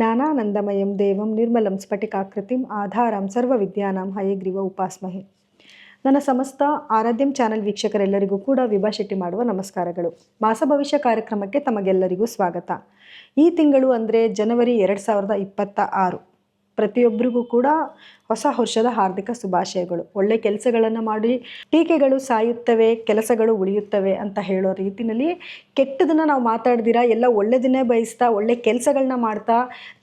ಜ್ಞಾನಾನಂದಮಯಂ ದೇವಂ ನಿರ್ಮಲಂ ಸ್ಫಟಿಕಾಕೃತಿಂ ಆಧಾರಂ ಸರ್ವವಿದ್ಯಾನಾಂ ಹಯಗ್ರೀವ ಉಪಾಸ್ಮಹೆ. ನನ್ನ ಸಮಸ್ತ ಆರಾಧ್ಯಂ ಚಾನೆಲ್ ವೀಕ್ಷಕರೆಲ್ಲರಿಗೂ ಕೂಡ ವಿಭಾ ಶೆಟ್ಟಿ ಮಾಡುವ ನಮಸ್ಕಾರಗಳು. ಮಾಸ ಭವಿಷ್ಯ ಕಾರ್ಯಕ್ರಮಕ್ಕೆ ತಮಗೆಲ್ಲರಿಗೂ ಸ್ವಾಗತ. ಈ ತಿಂಗಳು ಅಂದರೆ ಜನವರಿ 2026. ಪ್ರತಿಯೊಬ್ಬರಿಗೂ ಕೂಡ ಹೊಸ ವರ್ಷದ ಹಾರ್ದಿಕ ಶುಭಾಶಯಗಳು. ಒಳ್ಳೆ ಕೆಲಸಗಳನ್ನು ಮಾಡಿ ಟೀಕೆಗಳು ಸಾಯುತ್ತವೆ, ಕೆಲಸಗಳು ಉಳಿಯುತ್ತವೆ ಅಂತ ಹೇಳೋ ರೀತಿಯಲ್ಲಿ ಕೆಟ್ಟದನ್ನು ನಾವು ಮಾತಾಡ್ದಿರಾ ಎಲ್ಲ ಒಳ್ಳೆದನ್ನೇ ಬಯಸ್ತಾ ಒಳ್ಳೆ ಕೆಲಸಗಳನ್ನ ಮಾಡ್ತಾ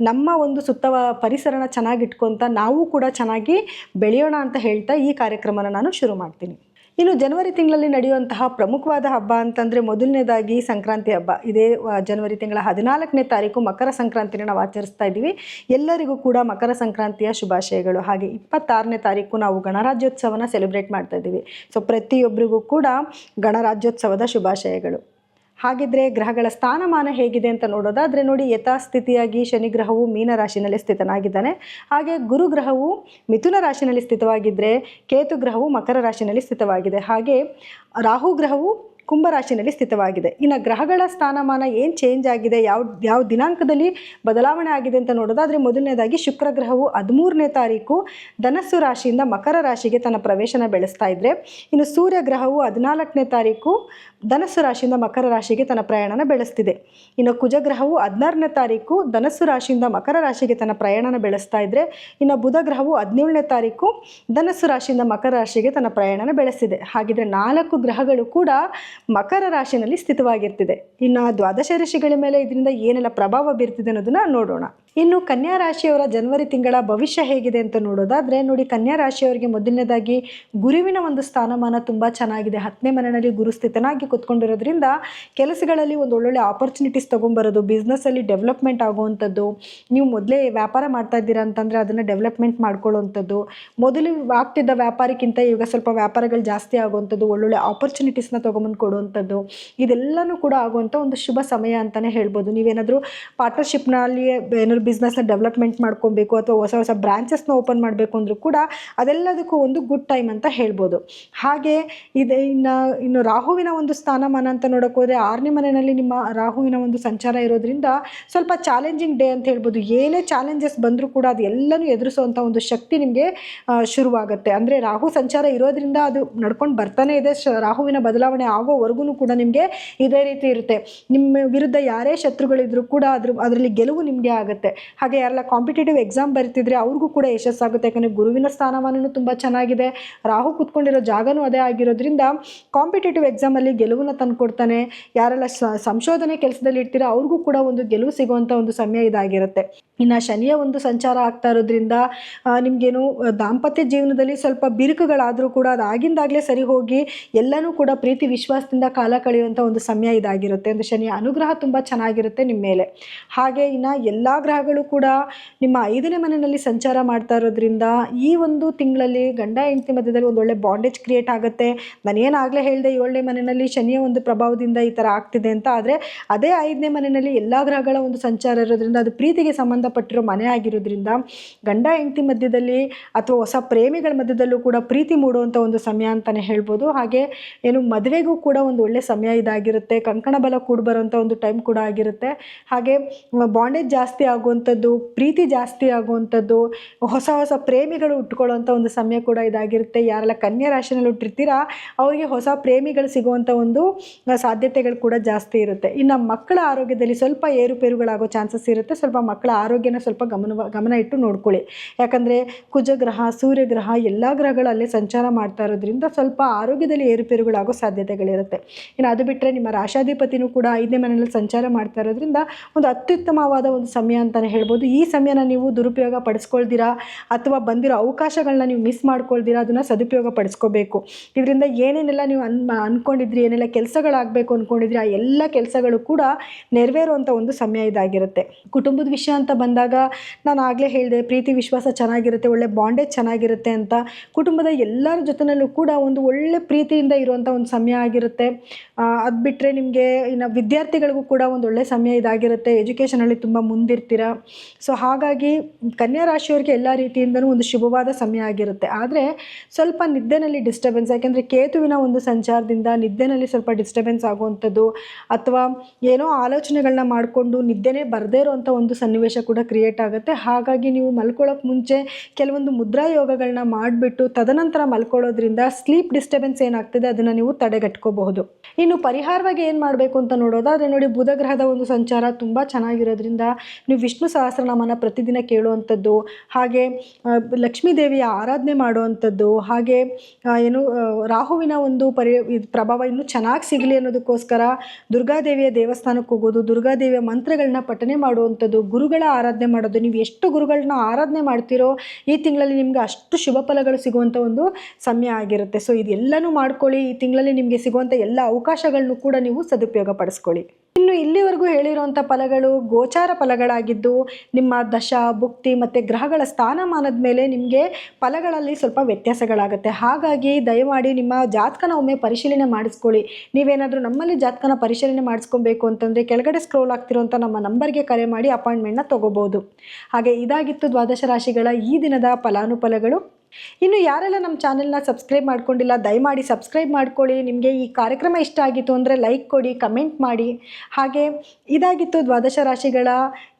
ನಮ್ಮ ಒಂದು ಸುತ್ತ ಪರಿಸರನ ಚೆನ್ನಾಗಿಟ್ಕೊತ ನಾವು ಕೂಡ ಚೆನ್ನಾಗಿ ಬೆಳೆಯೋಣ ಅಂತ ಹೇಳ್ತಾ ಈ ಕಾರ್ಯಕ್ರಮನ ನಾನು ಶುರು ಮಾಡ್ತೀನಿ. ಇನ್ನು ಜನವರಿ ತಿಂಗಳಲ್ಲಿ ನಡೆಯುವಂತಹ ಪ್ರಮುಖವಾದ ಹಬ್ಬ ಅಂತಂದರೆ ಮೊದಲನೇದಾಗಿ ಸಂಕ್ರಾಂತಿ ಹಬ್ಬ. ಇದೇ ಜನವರಿ ತಿಂಗಳ 14ನೇ ತಾರೀಕು ಮಕರ ಸಂಕ್ರಾಂತಿನ ನಾವು ಆಚರಿಸ್ತಾ ಇದ್ದೀವಿ. ಎಲ್ಲರಿಗೂ ಕೂಡ ಮಕರ ಸಂಕ್ರಾಂತಿಯ ಶುಭಾಶಯಗಳು. ಹಾಗೆ 26ನೇ ತಾರೀಕು ನಾವು ಗಣರಾಜ್ಯೋತ್ಸವನ ಸೆಲೆಬ್ರೇಟ್ ಮಾಡ್ತಾ ಇದ್ದೀವಿ. ಸೊ ಪ್ರತಿಯೊಬ್ಬರಿಗೂ ಕೂಡ ಗಣರಾಜ್ಯೋತ್ಸವದ ಶುಭಾಶಯಗಳು. ಹಾಗಿದ್ರೆ ಗ್ರಹಗಳ ಸ್ಥಾನಮಾನ ಹೇಗಿದೆ ಅಂತ ನೋಡೋದಾದರೆ ನೋಡಿ, ಯಥಾಸ್ಥಿತಿಯಾಗಿ ಶನಿ ಗ್ರಹವು ಮೀನ ರಾಶಿನಲ್ಲಿ ಸ್ಥಿತನಾಗಿದ್ದಾನೆ. ಹಾಗೆ ಗುರು ಗ್ರಹವು ಮಿಥುನ ರಾಶಿನಲ್ಲಿ ಸ್ಥಿತವಾಗಿದ್ದರೆ ಕೇತು ಗ್ರಹವು ಮಕರ ರಾಶಿನಲ್ಲಿ ಸ್ಥಿತವಾಗಿದೆ. ಹಾಗೆ ರಾಹು ಗ್ರಹವು ಕುಂಭರಾಶಿನಲ್ಲಿ ಸ್ಥಿತವಾಗಿದೆ. ಇನ್ನು ಗ್ರಹಗಳ ಸ್ಥಾನಮಾನ ಏನು ಚೇಂಜ್ ಆಗಿದೆ, ಯಾವ ದಿನಾಂಕದಲ್ಲಿ ಬದಲಾವಣೆ ಆಗಿದೆ ಅಂತ ನೋಡೋದಾದರೆ ಮೊದಲನೇದಾಗಿ ಶುಕ್ರ ಗ್ರಹವು 13ನೇ ತಾರೀಕು ಧನಸ್ಸು ರಾಶಿಯಿಂದ ಮಕರ ರಾಶಿಗೆ ತನ್ನ ಪ್ರವೇಶನ ಬೆಳೆಸ್ತಾ ಇದ್ದರೆ, ಇನ್ನು ಸೂರ್ಯ ಗ್ರಹವು 14ನೇ ತಾರೀಕು ಧನಸ್ಸು ರಾಶಿಯಿಂದ ಮಕರ ರಾಶಿಗೆ ತನ್ನ ಪ್ರಯಾಣನ ಬೆಳೆಸ್ತಿದೆ. ಇನ್ನು ಕುಜಗ್ರಹವು 16ನೇ ತಾರೀಕು ಧನಸ್ಸು ರಾಶಿಯಿಂದ ಮಕರ ರಾಶಿಗೆ ತನ್ನ ಪ್ರಯಾಣನ ಬೆಳೆಸ್ತಾ ಇದ್ದರೆ, ಇನ್ನು ಬುಧ ಗ್ರಹವು 17ನೇ ತಾರೀಕು ಧನಸ್ಸು ರಾಶಿಯಿಂದ ಮಕರ ರಾಶಿಗೆ ತನ್ನ ಪ್ರಯಾಣನ ಬೆಳೆಸ್ತಿದೆ. ಹಾಗಿದ್ರೆ 4 ಗ್ರಹಗಳು ಕೂಡ ಮಕರ ರಾಶಿನಲ್ಲಿ ಸ್ಥಿತವಾಗಿರ್ತಿದೆ. ಇನ್ನು ದ್ವಾದಶ ರಾಶಿಗಳ ಮೇಲೆ ಇದರಿಂದ ಏನೆಲ್ಲ ಪ್ರಭಾವ ಬೀರ್ತಿದೆ ಅನ್ನೋದನ್ನ ನೋಡೋಣ. ಇನ್ನು ಕನ್ಯಾ ರಾಶಿಯವರ ಜನವರಿ ತಿಂಗಳ ಭವಿಷ್ಯ ಹೇಗಿದೆ ಅಂತ ನೋಡೋದಾದರೆ ನೋಡಿ, ಕನ್ಯಾ ರಾಶಿಯವರಿಗೆ ಮೊದಲನೇದಾಗಿ ಗುರುವಿನ ಒಂದು ಸ್ಥಾನಮಾನ ತುಂಬ ಚೆನ್ನಾಗಿದೆ. 10ನೇ ಮನೆಯಲ್ಲಿ ಗುರು ಸ್ಥಿತನಾಗಿ ಕೂತ್ಕೊಂಡಿರೋದ್ರಿಂದ ಕೆಲಸಗಳಲ್ಲಿ ಒಂದು ಒಳ್ಳೊಳ್ಳೆ ಆಪರ್ಚುನಿಟೀಸ್ ತೊಗೊಂಬರೋದು, ಬಿಸ್ನೆಸ್ಸಲ್ಲಿ ಡೆವಲಪ್ಮೆಂಟ್ ಆಗುವಂಥದ್ದು, ನೀವು ಮೊದಲೇ ವ್ಯಾಪಾರ ಮಾಡ್ತಾ ಇದ್ದೀರಾ ಅಂತಂದರೆ ಅದನ್ನು ಡೆವಲಪ್ಮೆಂಟ್ ಮಾಡ್ಕೊಳ್ಳುವಂಥದ್ದು, ಮೊದಲು ಆಗ್ತಿದ್ದ ವ್ಯಾಪಾರಕ್ಕಿಂತ ಇವಾಗ ಸ್ವಲ್ಪ ವ್ಯಾಪಾರಗಳು ಜಾಸ್ತಿ ಆಗುವಂಥದ್ದು, ಒಳ್ಳೊಳ್ಳೆ ಆಪರ್ಚುನಿಟೀಸ್ನ ತೊಗೊಂಬಂದು ಕೊಡುವಂಥದ್ದು, ಇದೆಲ್ಲನೂ ಕೂಡ ಆಗುವಂಥ ಒಂದು ಶುಭ ಸಮಯ ಅಂತಲೇ ಹೇಳ್ಬೋದು. ನೀವೇನಾದರೂ ಪಾರ್ಟ್ನರ್ಶಿಪ್ನಲ್ಲಿ ಏನಾದ್ರು ಬಿಸ್ನೆಸ್ನ ಡೆವಲಪ್ಮೆಂಟ್ ಮಾಡ್ಕೊಬೇಕು ಅಥವಾ ಹೊಸ ಹೊಸ ಬ್ರಾಂಚಸ್ನ ಓಪನ್ ಮಾಡಬೇಕು ಅಂದರೂ ಕೂಡ ಅದೆಲ್ಲದಕ್ಕೂ ಒಂದು ಗುಡ್ ಟೈಮ್ ಅಂತ ಹೇಳ್ಬೋದು. ಹಾಗೆ ಇದೆ. ಇನ್ನು ರಾಹುವಿನ ಒಂದು ಸ್ಥಾನಮಾನ ಅಂತ ನೋಡೋಕೆ ಹೋದರೆ 6ನೇ ಮನೆಯಲ್ಲಿ ನಿಮ್ಮ ರಾಹುವಿನ ಒಂದು ಸಂಚಾರ ಇರೋದ್ರಿಂದ ಸ್ವಲ್ಪ ಚಾಲೆಂಜಿಂಗ್ ಡೇ ಅಂತ ಹೇಳ್ಬೋದು. ಏನೇ ಚಾಲೆಂಜಸ್ ಬಂದರೂ ಕೂಡ ಅದು ಎಲ್ಲನೂ ಎದುರಿಸುವಂಥ ಒಂದು ಶಕ್ತಿ ನಿಮಗೆ ಶುರುವಾಗುತ್ತೆ. ಅಂದರೆ ರಾಹು ಸಂಚಾರ ಇರೋದ್ರಿಂದ ಅದು ನಡ್ಕೊಂಡು ಬರ್ತಾನೆ ಇದೆ. ರಾಹುವಿನ ಬದಲಾವಣೆ ಆಗೋವರೆಗೂ ಕೂಡ ನಿಮಗೆ ಇದೇ ರೀತಿ ಇರುತ್ತೆ. ನಿಮ್ಮ ವಿರುದ್ಧ ಯಾರೇ ಶತ್ರುಗಳಿದ್ರೂ ಕೂಡ ಅದರಲ್ಲಿ ಗೆಲುವು ನಿಮಗೆ ಆಗುತ್ತೆ. ಹಾಗೆ ಯಾರೆಲ್ಲ ಕಾಂಪಿಟೇಟಿವ್ ಎಕ್ಸಾಮ್ ಬರೀತಿದ್ರೆ ಅವ್ರಿಗೂ ಕೂಡ ಯಶಸ್ಸಾಗುತ್ತೆ. ಯಾಕಂದರೆ ಗುರುವಿನ ಸ್ಥಾನಮಾನವೂ ತುಂಬ ಚೆನ್ನಾಗಿದೆ, ರಾಹು ಕೂತ್ಕೊಂಡಿರೋ ಜಾಗನೂ ಅದೇ ಆಗಿರೋದ್ರಿಂದ ಕಾಂಪಿಟೇಟಿವ್ ಎಕ್ಸಾಮಲ್ಲಿ ಗೆಲುವನ್ನು ತಂದುಕೊಡ್ತಾನೆ. ಯಾರೆಲ್ಲ ಸಂಶೋಧನೆ ಕೆಲಸದಲ್ಲಿ ಇರ್ತೀರೋ ಅವ್ರಿಗೂ ಕೂಡ ಒಂದು ಗೆಲುವು ಸಿಗುವಂಥ ಒಂದು ಸಮಯ ಇದಾಗಿರುತ್ತೆ. ಇನ್ನು ಶನಿಯ ಒಂದು ಸಂಚಾರ ಆಗ್ತಾ ಇರೋದ್ರಿಂದ ನಿಮಗೇನು ದಾಂಪತ್ಯ ಜೀವನದಲ್ಲಿ ಸ್ವಲ್ಪ ಬಿರುಕುಗಳಾದರೂ ಕೂಡ ಅದು ಆಗಿಂದಾಗಲೇ ಸರಿ ಹೋಗಿ ಎಲ್ಲನೂ ಕೂಡ ಪ್ರೀತಿ ವಿಶ್ವಾಸದಿಂದ ಕಾಲ ಕಳೆಯುವಂಥ ಒಂದು ಸಮಯ ಇದಾಗಿರುತ್ತೆ. ಒಂದು ಶನಿಯ ಅನುಗ್ರಹ ತುಂಬ ಚೆನ್ನಾಗಿರುತ್ತೆ ನಿಮ್ಮ ಮೇಲೆ. ಹಾಗೆ ಇನ್ನು ಎಲ್ಲ ಗ್ರಹಗಳು ಕೂಡ ನಿಮ್ಮ 5ನೇ ಮನೆಯಲ್ಲಿ ಸಂಚಾರ ಮಾಡ್ತಾ ಇರೋದ್ರಿಂದ ಈ ಒಂದು ತಿಂಗಳಲ್ಲಿ ಗಂಡ ಹೆಂಡತಿ ಮಧ್ಯದಲ್ಲಿ ಒಂದು ಒಳ್ಳೆ ಬಾಂಡೇಜ್ ಕ್ರಿಯೇಟ್ ಆಗುತ್ತೆ. ನಾನೇನಾಗಲೇ ಹೇಳಿದೆ 7ನೇ ಮನೆಯಲ್ಲಿ ಶನಿಯ ಒಂದು ಪ್ರಭಾವದಿಂದ ಈ ಥರ ಆಗ್ತಿದೆ ಅಂತ. ಆದರೆ ಅದೇ 5ನೇ ಮನೆಯಲ್ಲಿ ಎಲ್ಲ ಗ್ರಹಗಳ ಒಂದು ಸಂಚಾರ ಇರೋದ್ರಿಂದ ಅದು ಪ್ರೀತಿಗೆ ಸಂಬಂಧಪಟ್ಟಿರೋ ಮನೆ ಆಗಿರೋದ್ರಿಂದ ಗಂಡ ಹೆಂಡತಿ ಮಧ್ಯದಲ್ಲಿ ಅಥವಾ ಹೊಸ ಪ್ರೇಮಿಗಳ ಮಧ್ಯದಲ್ಲೂ ಕೂಡ ಪ್ರೀತಿ ಮೂಡುವಂಥ ಒಂದು ಸಮಯ ಅಂತಲೇ ಹೇಳ್ಬೋದು. ಹಾಗೆ ಏನು ಮದುವೆಗೂ ಕೂಡ ಒಂದು ಒಳ್ಳೆ ಸಮಯ ಇದಾಗಿರುತ್ತೆ. ಕಂಕಣ ಬಲ ಕೂಡ ಬರುವಂಥ ಒಂದು ಟೈಮ್ ಕೂಡ ಆಗಿರುತ್ತೆ. ಹಾಗೆ ಬಾಂಡೇಜ್ ಜಾಸ್ತಿ ಆಗುವಂಥದ್ದು, ಪ್ರೀತಿ ಜಾಸ್ತಿ ಆಗುವಂಥದ್ದು, ಹೊಸ ಹೊಸ ಪ್ರೇಮಿಗಳು ಉಟ್ಕೊಳ್ಳುವಂಥ ಒಂದು ಸಮಯ ಕೂಡ ಇದಾಗಿರುತ್ತೆ. ಯಾರೆಲ್ಲ ಕನ್ಯಾ ರಾಶಿನಲ್ಲಿ ಹುಟ್ಟಿರ್ತೀರಾ ಅವರಿಗೆ ಹೊಸ ಪ್ರೇಮಿಗಳು ಸಿಗುವಂಥ ಒಂದು ಸಾಧ್ಯತೆಗಳು ಕೂಡ ಜಾಸ್ತಿ ಇರುತ್ತೆ. ಇನ್ನು ಮಕ್ಕಳ ಆರೋಗ್ಯದಲ್ಲಿ ಸ್ವಲ್ಪ ಏರುಪೇರುಗಳಾಗೋ ಚಾನ್ಸಸ್ ಇರುತ್ತೆ. ಸ್ವಲ್ಪ ಮಕ್ಕಳ ಆರೋಗ್ಯನ ಸ್ವಲ್ಪ ಗಮನ ಇಟ್ಟು ನೋಡ್ಕೊಳ್ಳಿ. ಯಾಕಂದರೆ ಕುಜಗ್ರಹ, ಸೂರ್ಯಗ್ರಹ ಎಲ್ಲ ಗ್ರಹಗಳು ಅಲ್ಲೇ ಸಂಚಾರ ಮಾಡ್ತಾ ಇರೋದ್ರಿಂದ ಸ್ವಲ್ಪ ಆರೋಗ್ಯದಲ್ಲಿ ಏರುಪೇರುಗಳಾಗೋ ಸಾಧ್ಯತೆಗಳಿರುತ್ತೆ. ಇನ್ನು ಅದು ಬಿಟ್ಟರೆ ನಿಮ್ಮ ರಾಶಾಧಿಪತಿನೂ ಕೂಡ 5ನೇ ಮನೆಯಲ್ಲಿ ಸಂಚಾರ ಮಾಡ್ತಾ ಇರೋದ್ರಿಂದ ಒಂದು ಅತ್ಯುತ್ತಮವಾದ ಒಂದು ಸಮಯ ಅಂತಲೇ ಹೇಳ್ಬೋದು. ಈ ಸಮಯನ ನೀವು ದುರುಪಯೋಗ ಪಡಿಸ್ಕೊಳ್ದಿರಾ ಅಥವಾ ಬಂದಿರೋ ಅವಕಾಶಗಳನ್ನ ನೀವು ಮಿಸ್ ಮಾಡ್ಕೊಳ್ದಿರಾ ಅದನ್ನು ಸದುಪಯೋಗ ಪಡಿಸ್ಕೋಬೇಕು. ಇದರಿಂದ ಏನೇನೆಲ್ಲ ನೀವು ಅಂದ್ಕೊಂಡಿದ್ರಿ, ಏನೆಲ್ಲ ಕೆಲಸಗಳಾಗಬೇಕು ಅಂದ್ಕೊಂಡಿದ್ರಿ ಆ ಎಲ್ಲ ಕೆಲಸಗಳು ಕೂಡ ನೆರವೇರುವಂಥ ಒಂದು ಸಮಯ ಇದಾಗಿರುತ್ತೆ. ಕುಟುಂಬದ ವಿಷಯ ಅಂತ ಬಂದಾಗ ನಾನು ಆಗಲೇ ಹೇಳಿದೆ, ಪ್ರೀತಿ ವಿಶ್ವಾಸ ಚೆನ್ನಾಗಿರುತ್ತೆ, ಒಳ್ಳೆ ಬಾಂಡೇಜ್ ಚೆನ್ನಾಗಿರುತ್ತೆ ಅಂತ. ಕುಟುಂಬದ ಎಲ್ಲರ ಜೊತೆಯಲ್ಲೂ ಕೂಡ ಒಂದು ಒಳ್ಳೆ ಪ್ರೀತಿಯಿಂದ ಇರುವಂಥ ಒಂದು ಸಮಯ ಆಗಿರುತ್ತೆ. ಅದು ಬಿಟ್ಟರೆ ನಿಮಗೆ ಇನ್ನು ವಿದ್ಯಾರ್ಥಿಗಳಿಗೂ ಕೂಡ ಒಂದು ಒಳ್ಳೆ ಸಮಯ ಇದಾಗಿರುತ್ತೆ. ಎಜುಕೇಷನಲ್ಲಿ ತುಂಬ ಮುಂದಿರ್ತೀರ. ಸೊ ಹಾಗಾಗಿ ಕನ್ಯಾ ರಾಶಿಯವರಿಗೆ ಎಲ್ಲ ರೀತಿಯಿಂದಲೂ ಒಂದು ಶುಭವಾದ ಸಮಯ ಆಗಿರುತ್ತೆ. ಆದರೆ ಸ್ವಲ್ಪ ನಿದ್ದೆನಲ್ಲಿ ಡಿಸ್ಟರ್ಬೆನ್ಸ್, ಯಾಕೆಂದರೆ ಕೇತುವಿನ ಒಂದು ಸಂಚಾರದಿಂದ ನಿದ್ದೆನಲ್ಲಿ ಸ್ವಲ್ಪ ಡಿಸ್ಟರ್ಬೆನ್ಸ್ ಆಗುವಂಥದ್ದು, ಅಥವಾ ಏನೋ ಆಲೋಚನೆಗಳನ್ನ ಮಾಡಿಕೊಂಡು ನಿದ್ದೆನೇ ಬರದೇ ಇರೋವಂಥ ಒಂದು ಸನ್ನಿವೇಶ ಕೂಡ ಕ್ರಿಯೇಟ್ ಆಗುತ್ತೆ. ಹಾಗಾಗಿ ನೀವು ಮಲ್ಕೊಳ್ಳೋಕೆ ಮುಂಚೆ ಕೆಲವೊಂದು ಮುದ್ರಾ ಯೋಗಗಳನ್ನ ಮಾಡಿಬಿಟ್ಟು ತದನಂತರ ಮಲ್ಕೊಳ್ಳೋದ್ರಿಂದ ಸ್ಲೀಪ್ ಡಿಸ್ಟರ್ಬೆನ್ಸ್ ಏನಾಗ್ತದೆ ಅದನ್ನು ನೀವು ತಡೆಗಟ್ಕೋಬಹುದು. ಇನ್ನು ಪರಿಹಾರವಾಗಿ ಏನು ಮಾಡಬೇಕು ಅಂತ ನೋಡೋದಾದರೆ ನೋಡಿ, ಬುಧ ಗ್ರಹದ ಒಂದು ಸಂಚಾರ ತುಂಬ ಚೆನ್ನಾಗಿರೋದ್ರಿಂದ ನೀವು ವಿಷ್ಣು ಸಹಸ್ರನಾಮನ ಪ್ರತಿದಿನ ಕೇಳುವಂಥದ್ದು, ಹಾಗೆ ಲಕ್ಷ್ಮೀ ದೇವಿಯ ಆರಾಧನೆ ಮಾಡುವಂಥದ್ದು, ಹಾಗೆ ರಾಹುವಿನ ಒಂದು ಪ್ರಭಾವ ಇನ್ನೂ ಚೆನ್ನಾಗಿ ಸಿಗಲಿ ಅನ್ನೋದಕ್ಕೋಸ್ಕರ ದುರ್ಗಾದೇವಿಯ ದೇವಸ್ಥಾನಕ್ಕೆ ಹೋಗೋದು, ದುರ್ಗಾದೇವಿಯ ಮಂತ್ರಗಳನ್ನ ಪಠನೆ ಮಾಡುವಂಥದ್ದು, ಗುರುಗಳ ಆರಾಧನೆ ಮಾಡೋದು. ನೀವು ಎಷ್ಟು ಗುರುಗಳನ್ನ ಆರಾಧನೆ ಮಾಡ್ತೀರೋ ಈ ತಿಂಗಳಲ್ಲಿ ನಿಮ್ಗೆ ಅಷ್ಟು ಶುಭ ಫಲಗಳು ಸಿಗುವಂಥ ಒಂದು ಸಮಯ ಆಗಿರುತ್ತೆ. ಸೊ ಇದೆಲ್ಲನೂ ಮಾಡ್ಕೊಳ್ಳಿ. ಈ ತಿಂಗಳಲ್ಲಿ ನಿಮಗೆ ಸಿಗುವಂಥ ಎಲ್ಲ ಅವಕಾಶಗಳನ್ನು ಕೂಡ ನೀವು ಸದುಪಯೋಗ ಪಡಿಸ್ಕೊಳ್ಳಿ. ಇನ್ನು ಇಲ್ಲಿವರೆಗೂ ಹೇಳಿರುವಂಥ ಫಲಗಳು ಗೋಚಾರ ಫಲಗಳಾಗಿದ್ದು, ನಿಮ್ಮ ದಶ ಭುಕ್ತಿ ಮತ್ತು ಗ್ರಹಗಳ ಸ್ಥಾನಮಾನದ ಮೇಲೆ ನಿಮಗೆ ಫಲಗಳಲ್ಲಿ ಸ್ವಲ್ಪ ವ್ಯತ್ಯಾಸಗಳಾಗುತ್ತೆ. ಹಾಗಾಗಿ ದಯಮಾಡಿ ನಿಮ್ಮ ಜಾತಕನ ಒಮ್ಮೆ ಪರಿಶೀಲನೆ ಮಾಡಿಸ್ಕೊಳ್ಳಿ. ನೀವೇನಾದರೂ ನಮ್ಮಲ್ಲಿ ಜಾತಕನ ಪರಿಶೀಲನೆ ಮಾಡಿಸ್ಕೊಬೇಕು ಅಂತಂದರೆ ಕೆಳಗಡೆ ಸ್ಕ್ರೋಲ್ ಆಗ್ತಿರೋಂಥ ನಮ್ಮ ನಂಬರ್ಗೆ ಕರೆ ಮಾಡಿ ಅಪಾಯಿಂಟ್ಮೆಂಟ್ನ ತೊಗೋಬೋದು. ಹಾಗೆ ಇದಾಗಿತ್ತು ದ್ವಾದಶ ರಾಶಿಗಳ ಈ ದಿನದ ಫಲಾನುಫಲಗಳು. ಇನ್ನು ಯಾರೆಲ್ಲ ನಮ್ಮ ಚಾನೆಲ್ನ ಸಬ್ಸ್ಕ್ರೈಬ್ ಮಾಡ್ಕೊಂಡಿಲ್ಲ ದಯಮಾಡಿ ಸಬ್ಸ್ಕ್ರೈಬ್ ಮಾಡ್ಕೊಳ್ಳಿ. ನಿಮಗೆ ಈ ಕಾರ್ಯಕ್ರಮ ಇಷ್ಟ ಆಗಿತ್ತು ಅಂದರೆ ಲೈಕ್ ಕೊಡಿ, ಕಮೆಂಟ್ ಮಾಡಿ. ಹಾಗೆ ಇದಾಗಿತ್ತು ದ್ವಾದಶ ರಾಶಿಗಳ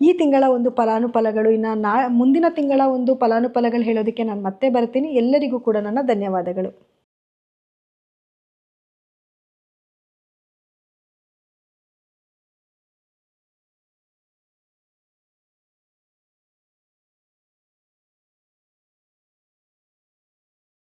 ಈ ತಿಂಗಳ ಒಂದು ಫಲಾನುಫಲಗಳು. ಇನ್ನು ಮುಂದಿನ ತಿಂಗಳ ಒಂದು ಫಲಾನುಫಲಗಳು ಹೇಳೋದಕ್ಕೆ ನಾನು ಮತ್ತೆ ಬರ್ತೀನಿ. ಎಲ್ಲರಿಗೂ ಕೂಡ ನನ್ನ ಧನ್ಯವಾದಗಳು.